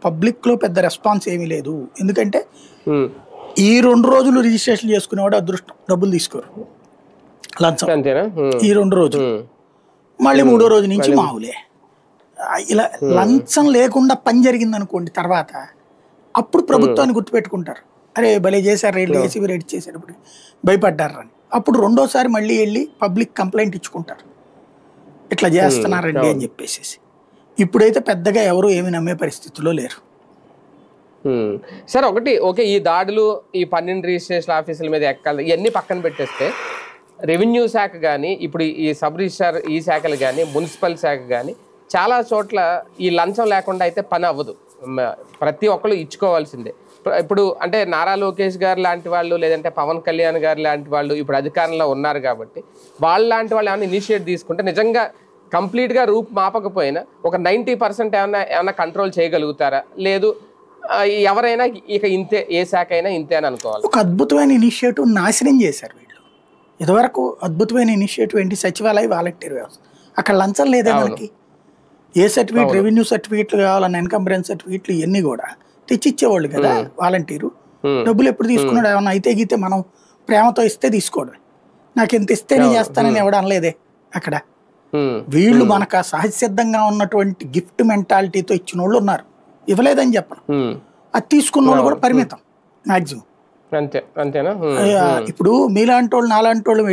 పబ్లిక్లో పెద్ద రెస్పాన్స్ ఏమీ లేదు. ఎందుకంటే ఉమ్, ఈ 2 రోజులు రిజిస్ట్రేషన్ చేసుకునేవాడు అదృష్టం, డబ్బులు తీసుకోరు లంచం అంతేనా? ఈ 2 రోజులు. ఉమ్, మళ్ళీ 3వ రోజు నుంచి మామూలే. ఇలా లంచం లేకుండా పని జరిగింది అనుకోండి తర్వాత, అప్పుడు ప్రభుత్వాన్ని గుర్తుపెట్టుకుంటారు. అరే భలే చేశారు రేట్లు, ఏసీబీ రేట్ చేసేటప్పుడు భయపడ్డారు అని. అప్పుడు 2వ సారి మళ్ళీ వెళ్ళి పబ్లిక్ కంప్లైంట్ ఇచ్చుకుంటారు, ఇట్లా చేస్తున్నారండి అని చెప్పేసి. ఇప్పుడైతే పెద్దగా ఎవరు ఏమి నమ్మే పరిస్థితుల్లో లేరు. సార్ ఒకటి ఓకే, ఈ దాడులు ఈ 12 రిజిస్ట్రేషన్ ఆఫీసుల మీద ఎక్కాలి ఇవన్నీ పక్కన పెట్టేస్తే, రెవెన్యూ శాఖ కానీ ఇప్పుడు ఈ సబ్ రిజిస్ట్రార్ ఈ శాఖలు కానీ మున్సిపల్ శాఖ కానీ చాలా చోట్ల ఈ లంచం లేకుండా అయితే పని అవ్వదు. ప్రతి ఒక్కరు ఇచ్చుకోవాల్సిందే. ఇప్పుడు అంటే నారా లోకేష్ గారు లాంటి వాళ్ళు, లేదంటే పవన్ కళ్యాణ్ గారు లాంటి వాళ్ళు ఇప్పుడు అధికారంలో ఉన్నారు కాబట్టి వాళ్ళ లాంటి వాళ్ళు ఏమైనా ఇనిషియేట్ తీసుకుంటే నిజంగా కంప్లీట్గా రూప్ మాపకపోయినా ఒక 90% ఏమైనా కంట్రోల్ చేయగలుగుతారా? లేదు ఎవరైనా ఇక ఇంతే, ఏ శాఖ అయినా ఇంతే అని అనుకోవాలి. ఒక అద్భుతమైన ఇనిషియేటివ్ నాశనం చేశారు వీళ్ళు. ఇదివరకు అద్భుతమైన ఇనిషియేటివ్ ఏంటి? సచివాలయ వాలంటీర్ వ్యవస్థ. అక్కడ లంచం లేదా మనకి? ఏ సర్టిఫికేట్, రెవెన్యూ సర్టిఫికేట్లు కావాలన్న ఎన్కంబరెన్స్ సర్టిఫికేట్లు ఇవన్నీ కూడా తెచ్చిచ్చేవాళ్ళు కదా వాలంటీరు. డబ్బులు ఎప్పుడు తీసుకున్నాడు? ఏమన్నా అయితే గీతే మనం ప్రేమతో ఇస్తే తీసుకోవడం. నాకు ఎంత ఇస్తేనే చేస్తానని ఎవడం అనలేదే అక్కడ. వీళ్ళు మనకు సహజసిద్ధంగా ఉన్నటువంటి గిఫ్ట్ మెంటాలిటీతో ఇచ్చిన వాళ్ళు ఉన్నారు, ఇవ్వలేదని చెప్పను. అది తీసుకున్న వాళ్ళు కూడా పరిమితం మాక్సిమం. అంతేనా? ఇప్పుడు మీలాంటి వాళ్ళు నాలాంటి వాళ్ళు